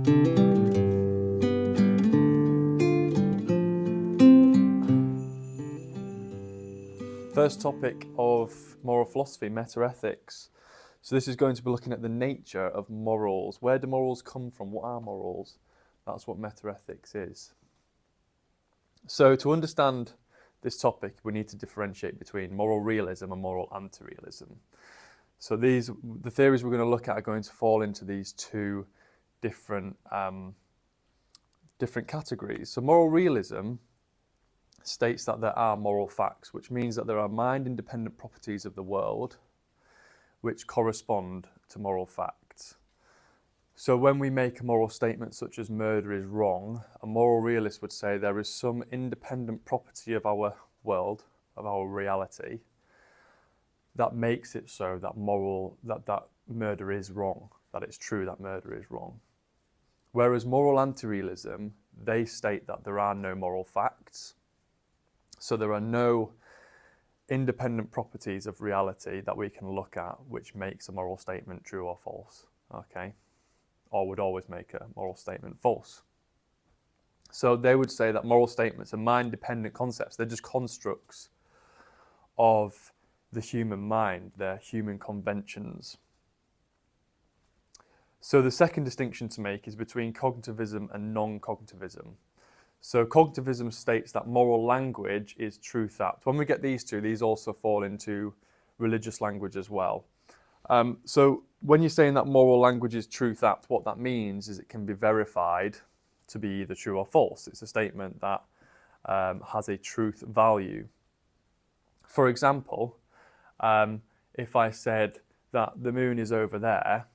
First topic of moral philosophy, metaethics. So this is going to be looking at the nature of morals. Where do morals come from? What are morals? That's what metaethics is. So to understand this topic, we need to differentiate between moral realism and moral anti-realism. So the theories we're going to look at are going to fall into these two different categories. So moral realism states that there are moral facts, which means that there are mind-independent properties of the world which correspond to moral facts. So when we make a moral statement such as murder is wrong, a moral realist would say there is some independent property of our world, of our reality, that makes it so that murder is wrong, that it's true that murder is wrong. Whereas moral anti-realism, they state that there are no moral facts. So there are no independent properties of reality that we can look at which makes a moral statement true or false, okay? Or would always make a moral statement false. So they would say that moral statements are mind-dependent concepts. They're just constructs of the human mind. They're human conventions. So the second distinction to make is between cognitivism and non-cognitivism. So cognitivism states that moral language is truth apt. When we get these two, these also fall into religious language as well. So when you're saying that moral language is truth apt, what that means is it can be verified to be either true or false. It's a statement that has a truth value. For example, if I said that the moon is over there,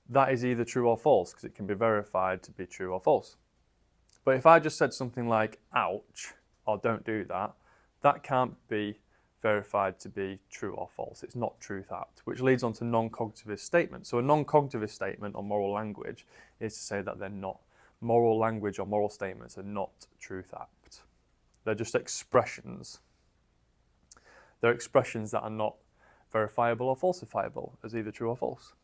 that is either true or false because it can be verified to be true or false. But if I just said something like, ouch, or don't do that, that can't be verified to be true or false. It's not truth apt, which leads on to non-cognitivist statements. So a non-cognitivist statement on moral language is to say that they're not, moral language or moral statements are not truth apt. They're just expressions. They're expressions that are not verifiable or falsifiable as either true or false.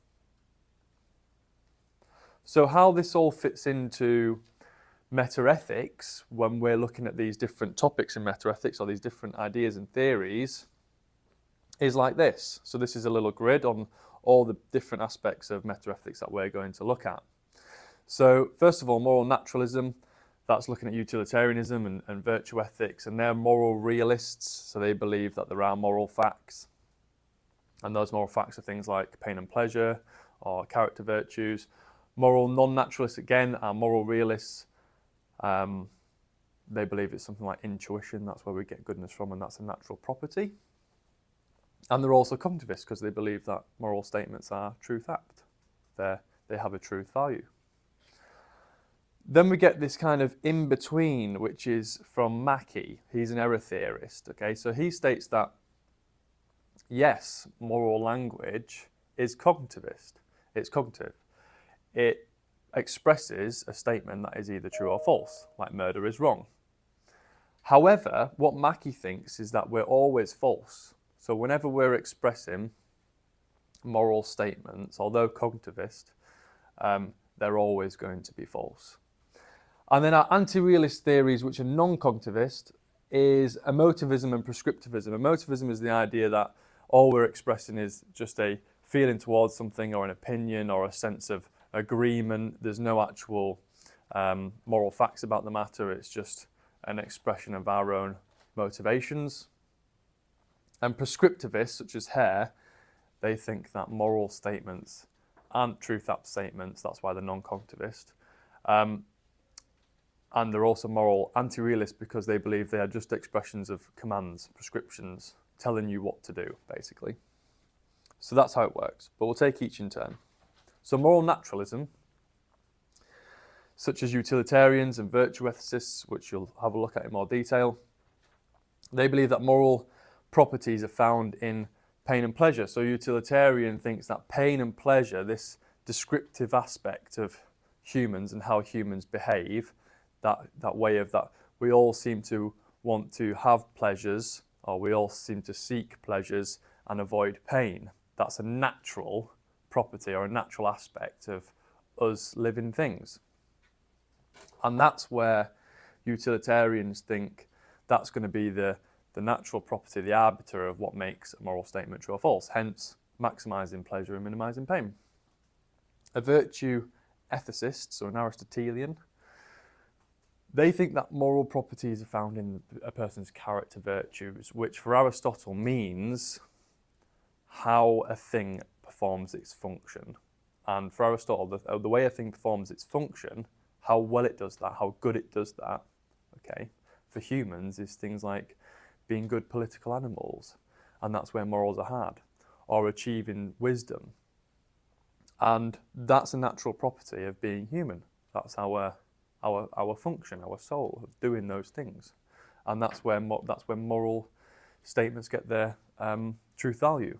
So how this all fits into metaethics when we're looking at these different topics in metaethics or these different ideas and theories is like this. So this is a little grid on all the different aspects of metaethics that we're going to look at. So first of all, moral naturalism, that's looking at utilitarianism and virtue ethics, and they're moral realists, so they believe that there are moral facts. And those moral facts are things like pain and pleasure or character virtues. Moral non-naturalists, again, are moral realists. They believe it's something like intuition, that's where we get goodness from, and that's a natural property. And they're also cognitivists because they believe that moral statements are truth apt. They have a truth value. Then we get this kind of in-between, which is from Mackey. He's an error theorist, okay? So he states that, yes, moral language is cognitivist. It's cognitive. It expresses a statement that is either true or false, like murder is wrong. However, what Mackey thinks is that we're always false. So whenever we're expressing moral statements, although cognitivist, they're always going to be false. And then our anti-realist theories, which are non-cognitivist, is emotivism and prescriptivism. Emotivism is the idea that all we're expressing is just a feeling towards something or an opinion or a sense of agreement. There's no actual moral facts about the matter. It's just an expression of our own motivations. And prescriptivists, such as Hare, they think that moral statements aren't truth apt statements. That's why they're non-cognitivist. And they're also moral anti-realists because they believe they are just expressions of commands, prescriptions, telling you what to do, basically. So that's how it works, but we'll take each in turn. So moral naturalism, such as utilitarians and virtue ethicists, which you'll have a look at in more detail, they believe that moral properties are found in pain and pleasure. So utilitarian thinks that pain and pleasure, this descriptive aspect of humans and how humans behave, that way of that we all seem to want to have pleasures, or we all seem to seek pleasures and avoid pain. That's a natural property or a natural aspect of us living things. And that's where utilitarians think that's going to be the natural property, the arbiter of what makes a moral statement true or false, hence maximising pleasure and minimising pain. A virtue ethicist, or an Aristotelian, they think that moral properties are found in a person's character virtues, which for Aristotle means how a thing performs its function. And for Aristotle, the way a thing performs its function, how well it does that, how good it does that, okay, for humans is things like being good political animals, and that's where morals are had, or achieving wisdom. And that's a natural property of being human. That's our function, our soul, of doing those things. And that's where moral statements get their truth value,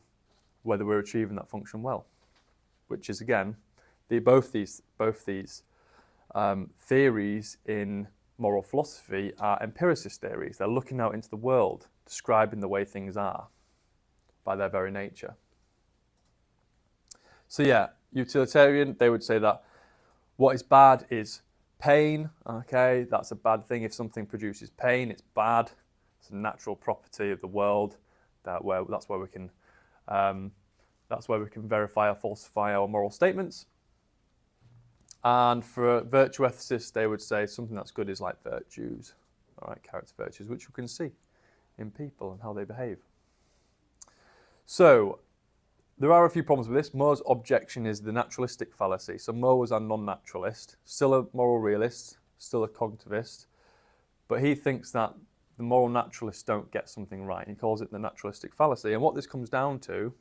whether we're achieving that function well. Which is, again, both these theories in moral philosophy are empiricist theories. They're looking out into the world, describing the way things are by their very nature. So yeah, utilitarian, they would say that what is bad is pain, okay? That's a bad thing. If something produces pain, it's bad. It's a natural property of the world. That's where we can verify or falsify our moral statements. And for virtue ethicists, they would say something that's good is like virtues, all right, character virtues, which you can see in people and how they behave. So there are a few problems with this. More's objection is the naturalistic fallacy. So More was a non-naturalist, still a moral realist, still a cognitivist, but he thinks that the moral naturalists don't get something right. He calls it the naturalistic fallacy. And what this comes down to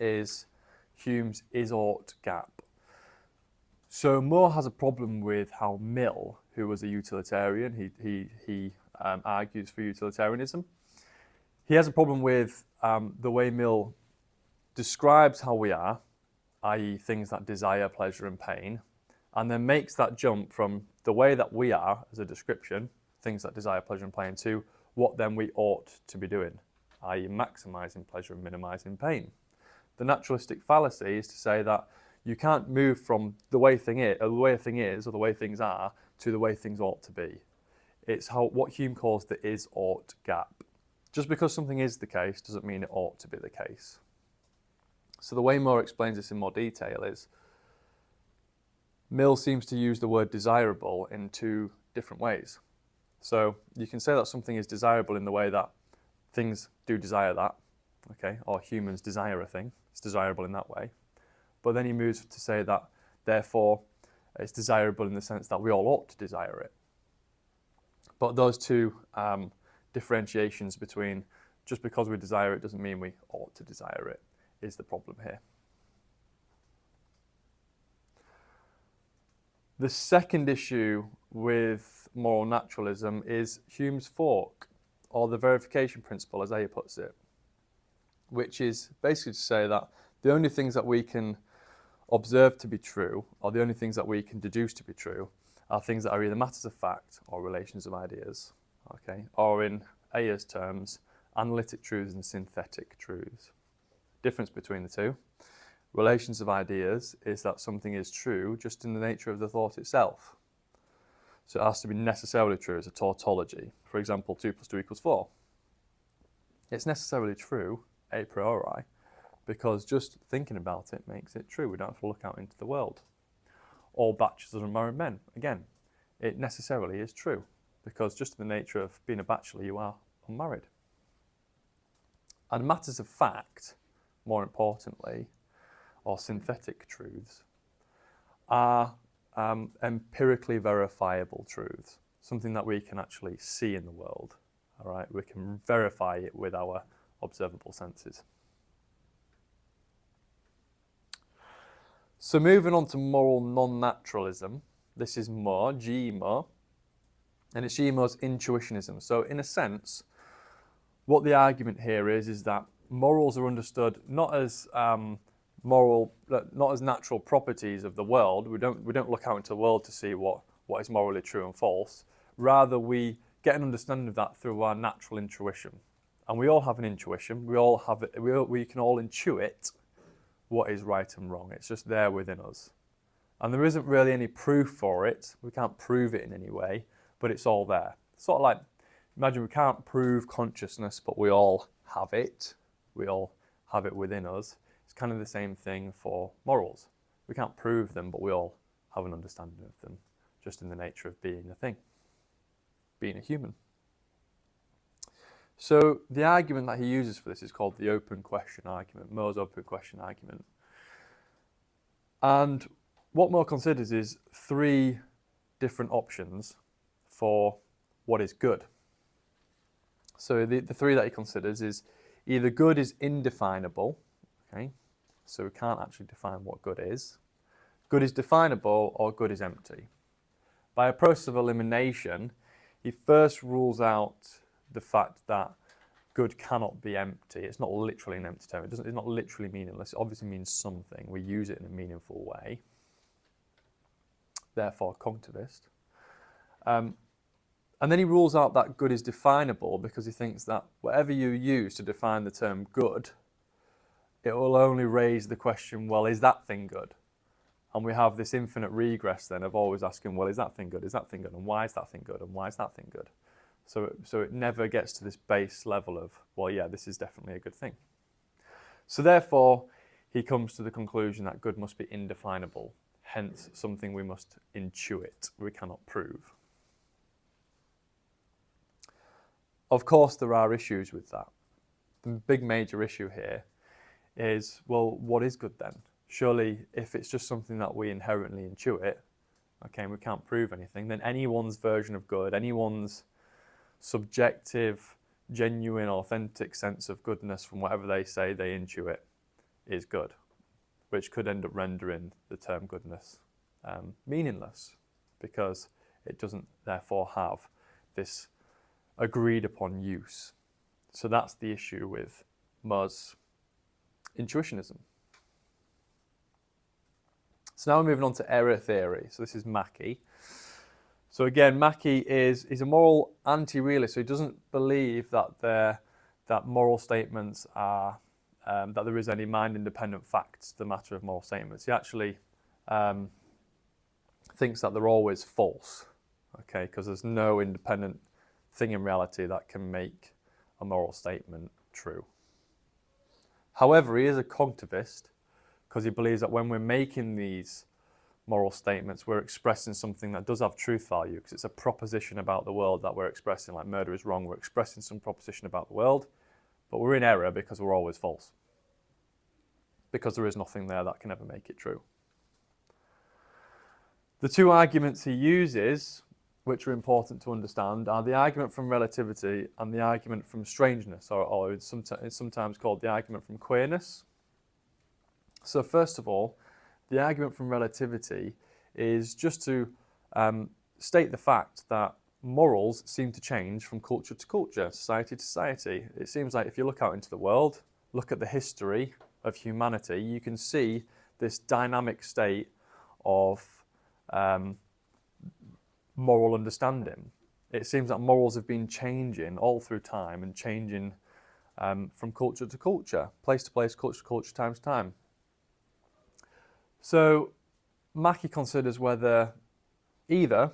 is Hume's is-ought gap. So More has a problem with how Mill, who was a utilitarian, he argues for utilitarianism. He has a problem with the way Mill describes how we are, i.e. things that desire pleasure and pain, and then makes that jump from the way that we are as a description, things that desire pleasure and pain, to what then we ought to be doing, i.e. maximising pleasure and minimising pain. The naturalistic fallacy is to say that you can't move from the way a thing is, or the way things are, to the way things ought to be. It's what Hume calls the is-ought gap. Just because something is the case doesn't mean it ought to be the case. So the way More explains this in more detail is Mill seems to use the word desirable in two different ways. So you can say that something is desirable in the way that things do desire that, okay, or humans desire a thing. It's desirable in that way. But then he moves to say that, therefore, it's desirable in the sense that we all ought to desire it. But those two differentiations between just because we desire it doesn't mean we ought to desire it is the problem here. The second issue with moral naturalism is Hume's fork, or the verification principle, as Ayer puts it, which is basically to say that the only things that we can observe to be true, or the only things that we can deduce to be true, are things that are either matters of fact or relations of ideas, okay? Or in Ayer's terms, analytic truths and synthetic truths. Difference between the two. Relations of ideas is that something is true just in the nature of the thought itself. So it has to be necessarily true as a tautology. For example, 2 + 2 = 4. It's necessarily true a priori because just thinking about it makes it true. We don't have to look out into the world. All bachelors are unmarried men. Again, it necessarily is true because just in the nature of being a bachelor, you are unmarried. And matters of fact, more importantly, or synthetic truths, are empirically verifiable truths, something that we can actually see in the world. All right, we can verify it with our observable senses. So moving on to moral non-naturalism, this is More, G. More, and it's G. More's intuitionism. So in a sense, what the argument here is that morals are understood not as not as natural properties of the world. We don't look out into the world to see what is morally true and false. Rather, we get an understanding of that through our natural intuition. And we all have an intuition. We can all intuit what is right and wrong. It's just there within us. And there isn't really any proof for it. We can't prove it in any way, but it's all there. Sort of like, imagine we can't prove consciousness, but we all have it. We all have it within us. It's kind of the same thing for morals. We can't prove them, but we all have an understanding of them, just in the nature of being a thing, being a human. So the argument that he uses for this is called the open question argument, More's open question argument. And what More considers is 3 different options for what is good. So the 3 that he considers is either good is indefinable, okay, so we can't actually define what good is definable, or good is empty. By a process of elimination, he first rules out the fact that good cannot be empty. It's not literally an empty term. It's not literally meaningless. It obviously means something. We use it in a meaningful way. Therefore, cognitivist. And then he rules out that good is definable because he thinks that whatever you use to define the term good, it will only raise the question, well, is that thing good? And we have this infinite regress then of always asking, well, is that thing good? Is that thing good? And why is that thing good? And why is that thing good? So it never gets to this base level of, well, yeah, this is definitely a good thing. So therefore, he comes to the conclusion that good must be indefinable, hence something we must intuit, we cannot prove. Of course, there are issues with that. The big major issue here is, well, what is good then? Surely, if it's just something that we inherently intuit, okay, and we can't prove anything, then anyone's version of good, anyone's subjective, genuine, authentic sense of goodness from whatever they say they intuit is good, which could end up rendering the term goodness meaningless, because it doesn't therefore have this agreed upon use. So that's the issue with More's intuitionism. So now we're moving on to error theory. So this is Mackey. So again, Mackey is a moral anti-realist. So he doesn't believe that moral statements are that there is any mind-independent facts to the matter of moral statements. He actually thinks that they're always false. Okay, because there's no independent thing in reality that can make a moral statement true. However, he is a cognitivist because he believes that when we're making these moral statements, we're expressing something that does have truth value, because it's a proposition about the world that we're expressing, like murder is wrong. We're expressing some proposition about the world, but we're in error because we're always false, because there is nothing there that can ever make it true. The 2 arguments he uses, which are important to understand, are the argument from relativity and the argument from strangeness, or it's sometimes called the argument from queerness. So first of all, the argument from relativity is just to state the fact that morals seem to change from culture to culture, society to society. It seems like if you look out into the world, look at the history of humanity, you can see this dynamic state of moral understanding. It seems that morals have been changing all through time and changing from culture to culture, place to place, culture to culture, time to time. So Mackey considers whether either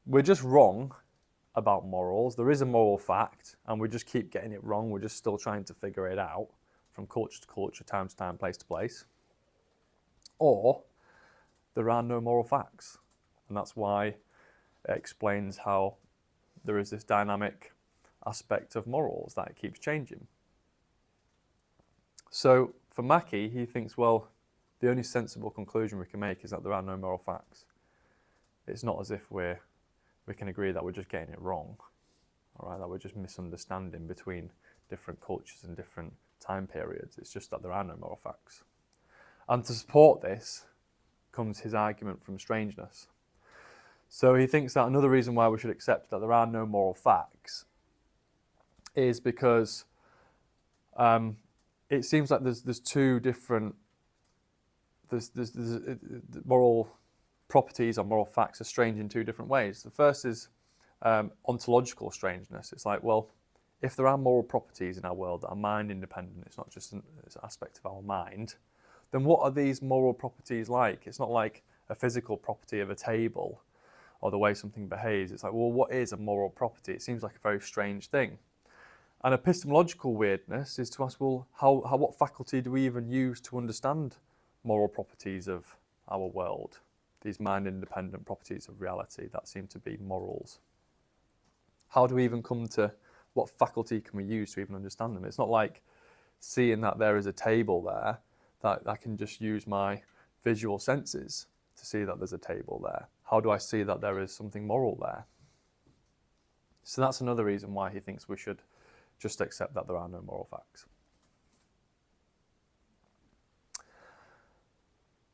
we're just wrong about morals, there is a moral fact, and we just keep getting it wrong, we're just still trying to figure it out from culture to culture, time to time, place to place, or there are no moral facts. And that's why it explains how there is this dynamic aspect of morals that it keeps changing. So for Mackey, he thinks, well, the only sensible conclusion we can make is that there are no moral facts. It's not as if we can agree that we're just getting it wrong, all right, that we're just misunderstanding between different cultures and different time periods. It's just that there are no moral facts. And to support this comes his argument from strangeness. So he thinks that another reason why we should accept that there are no moral facts is because it seems like there's 2 different moral properties or moral facts are strange in 2 different ways. The first is ontological strangeness. It's like, well, if there are moral properties in our world that are mind independent, it's not just an aspect of our mind, then what are these moral properties like? It's not like a physical property of a table or the way something behaves. It's like, well, what is a moral property? It seems like a very strange thing. And epistemological weirdness is to ask, well, what faculty do we even use to understand moral properties of our world? These mind-independent properties of reality that seem to be morals. How do we even come to what faculty can we use to even understand them? It's not like seeing that there is a table there that I can just use my visual senses to see that there's a table there. How do I see that there is something moral there? So that's another reason why he thinks we should just accept that there are no moral facts.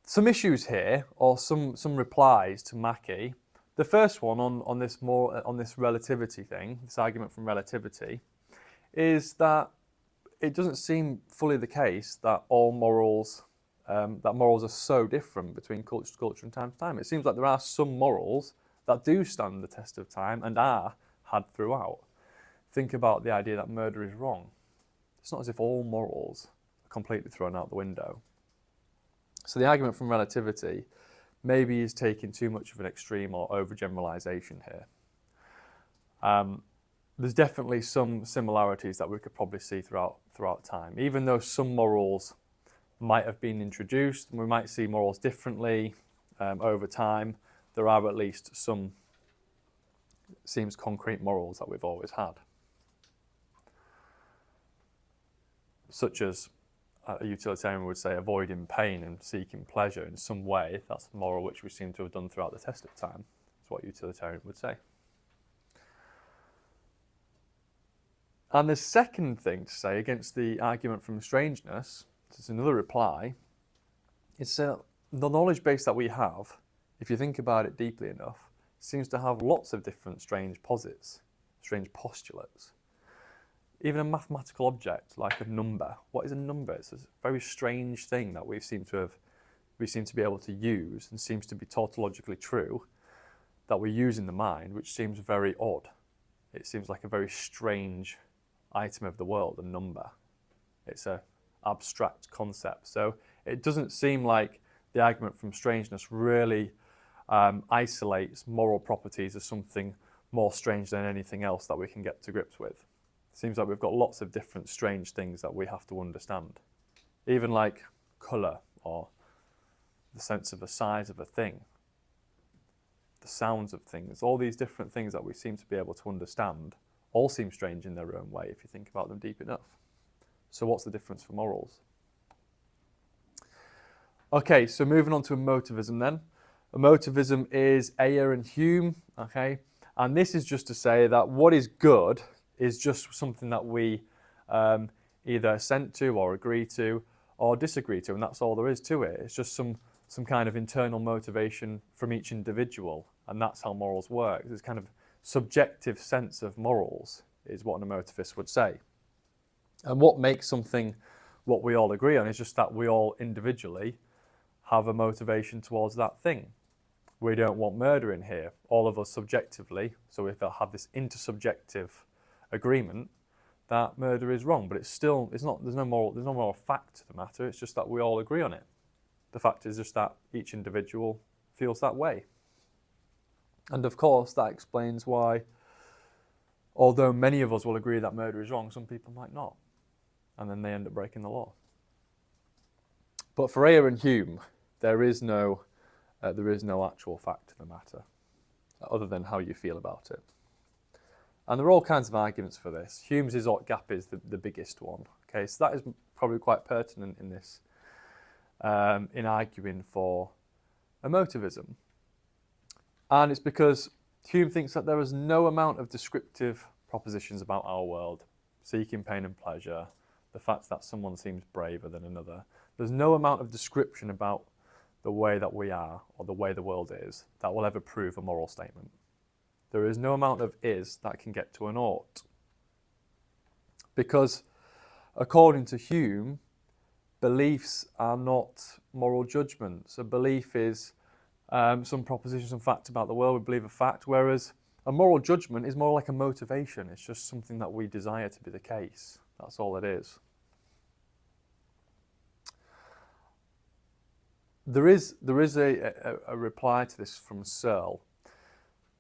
Some issues here, or some replies to Mackey. The first one on this relativity thing, this argument from relativity, is that it doesn't seem fully the case that all morals are so different between culture to culture and time to time. It seems like there are some morals that do stand the test of time and are had throughout. Think about the idea that murder is wrong. It's not as if all morals are completely thrown out the window. So the argument from relativity maybe is taking too much of an extreme or overgeneralization here. There's definitely some similarities that we could probably see throughout time. Even though some morals might have been introduced, and we might see morals differently over time, there are at least some, seems concrete morals that we've always had. Such as a utilitarian would say avoiding pain and seeking pleasure in some way. That's a moral which we seem to have done throughout the test of time. That's what a utilitarian would say. And the second thing to say against the argument from strangeness, this is another reply, is the knowledge base that we have, if you think about it deeply enough, seems to have lots of different strange posits, strange postulates. Even a mathematical object like a number. What is a number? It's a very strange thing that we seem to be able to use and seems to be tautologically true that we use in the mind, which seems very odd. It seems like a very strange item of the world, a number. It's an abstract concept. So it doesn't seem like the argument from strangeness really isolates moral properties as something more strange than anything else that we can get to grips with. It seems like we've got lots of different strange things that we have to understand. Even like colour or the sense of the size of a thing, the sounds of things, all these different things that we seem to be able to understand all seem strange in their own way if you think about them deep enough. So what's the difference for morals? Okay, so moving on to emotivism then. Emotivism is Ayer and Hume, okay? And this is just to say that what is good is just something that we either assent to or agree to or disagree to, and that's all there is to it. It's just some kind of internal motivation from each individual, and that's how morals work. This kind of subjective sense of morals is what an emotivist would say. And what makes something what we all agree on is just that we all individually have a motivation towards that thing. We don't want murder in here, all of us subjectively, so if I have this intersubjective agreement that murder is wrong, but there's no moral fact to the matter, it's just that we all agree on it. The fact is just that each individual feels that way. And of course that explains why, although many of us will agree that murder is wrong, some people might not, and then they end up breaking the law. But for Ayer and Hume, there is no actual fact to the matter, other than how you feel about it. And there are all kinds of arguments for this. Hume's gap is the biggest one. Okay, so that is probably quite pertinent in this, in arguing for emotivism. And it's because Hume thinks that there is no amount of descriptive propositions about our world, seeking pain and pleasure, the fact that someone seems braver than another. There's no amount of description about the way that we are or the way the world is that will ever prove a moral statement. There is no amount of is that can get to an ought. Because according to Hume, beliefs are not moral judgments. A belief is some proposition, some fact about the world, we believe a fact, whereas a moral judgment is more like a motivation. It's just something that we desire to be the case. That's all it is. there is a reply to this from Searle.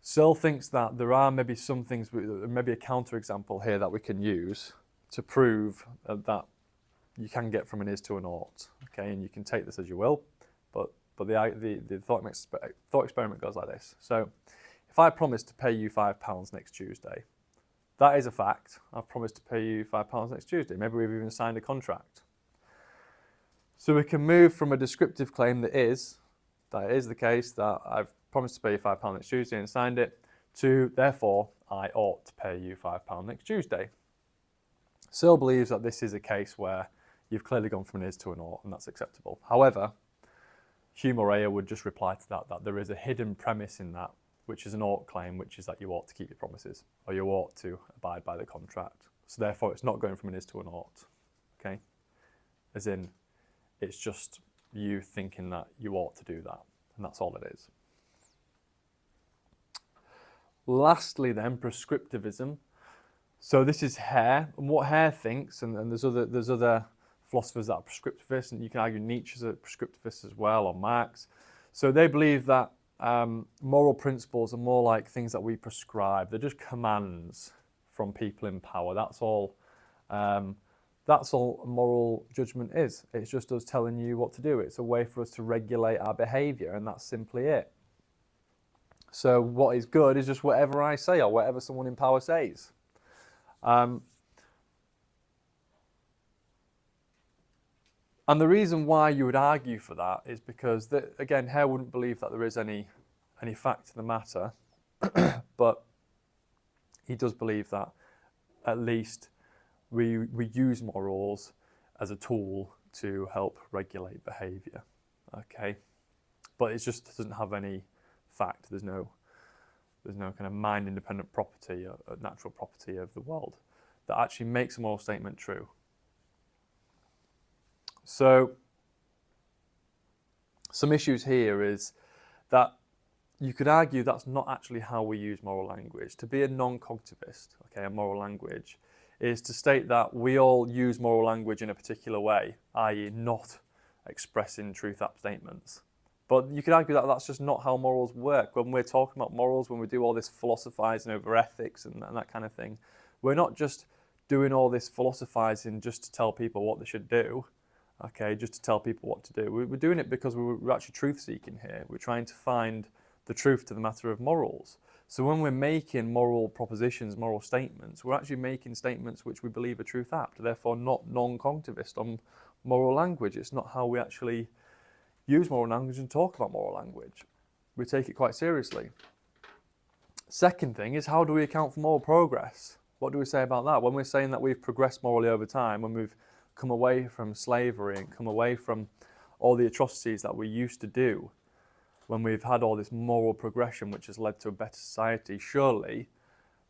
Searle thinks that there are maybe some things, maybe a counterexample here that we can use to prove that you can get from an is to an ought. Okay, and you can take this as you will, but the thought experiment goes like this. So, if I promise to pay you £5 next Tuesday, that is a fact. I've promised to pay you £5 next Tuesday. Maybe we've even signed a contract. So we can move from a descriptive claim that is the case, that I've promised to pay you £5 next Tuesday and signed it, to therefore I ought to pay you £5 next Tuesday. Searle believes that this is a case where you've clearly gone from an is to an ought, and that's acceptable. However, Hume or Rea would just reply to that there is a hidden premise in that, which is an ought claim, which is that you ought to keep your promises, or you ought to abide by the contract. So therefore, it's not going from an is to an ought, okay? As in, it's just you thinking that you ought to do that, and that's all it is. Lastly then, prescriptivism. So this is Hare, and what Hare thinks, and there's other philosophers that are prescriptivists, and you can argue Nietzsche's a prescriptivist as well, or Marx. So they believe that moral principles are more like things that we prescribe. They're just commands from people in power. That's all moral judgment is. It's just us telling you what to do. It's a way for us to regulate our behaviour, and that's simply it. So what is good is just whatever I say or whatever someone in power says. And the reason why you would argue for that is because, again, Hare wouldn't believe that there is any fact in the matter, but he does believe that at least we use morals as a tool to help regulate behaviour, okay? But it just doesn't have any fact. There's no kind of mind-independent property, or natural property of the world that actually makes a moral statement true. So, some issues here is that you could argue that's not actually how we use moral language. To be a non-cognitivist, okay, a moral language, is to state that we all use moral language in a particular way, i.e. not expressing truth-apt statements. But you could argue that that's just not how morals work. When we're talking about morals, when we do all this philosophizing over ethics and that kind of thing, we're not just doing all this philosophizing just to tell people what they should do, okay, just to tell people what to do. We're doing it because we're actually truth-seeking here. We're trying to find the truth to the matter of morals. So when we're making moral propositions, moral statements, we're actually making statements which we believe are truth-apt, therefore not non-cognitivist on moral language. It's not how we actually use moral language and talk about moral language. We take it quite seriously. Second thing is, how do we account for moral progress? What do we say about that? When we're saying that we've progressed morally over time, when we've come away from slavery and come away from all the atrocities that we used to do, when we've had all this moral progression which has led to a better society, surely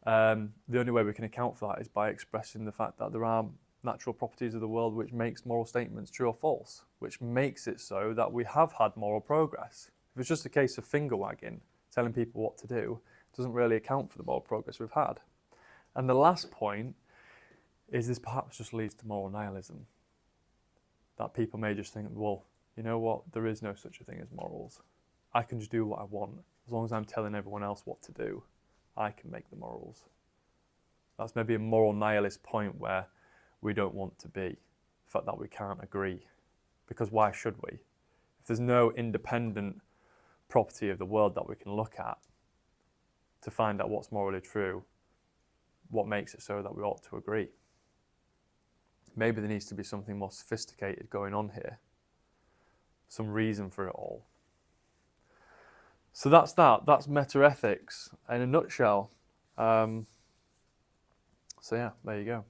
the only way we can account for that is by expressing the fact that there are natural properties of the world which makes moral statements true or false, which makes it so that we have had moral progress. If it's just a case of finger wagging, telling people what to do, it doesn't really account for the moral progress we've had. And the last point is this perhaps just leads to moral nihilism. That people may just think, well, you know what, there is no such a thing as morals. I can just do what I want. As long as I'm telling everyone else what to do, I can make the morals. That's maybe a moral nihilist point where we don't want to be. The fact that we can't agree. Because why should we? If there's no independent property of the world that we can look at to find out what's morally true, what makes it so that we ought to agree? Maybe there needs to be something more sophisticated going on here. Some reason for it all. So that's that. That's metaethics in a nutshell. So yeah, there you go.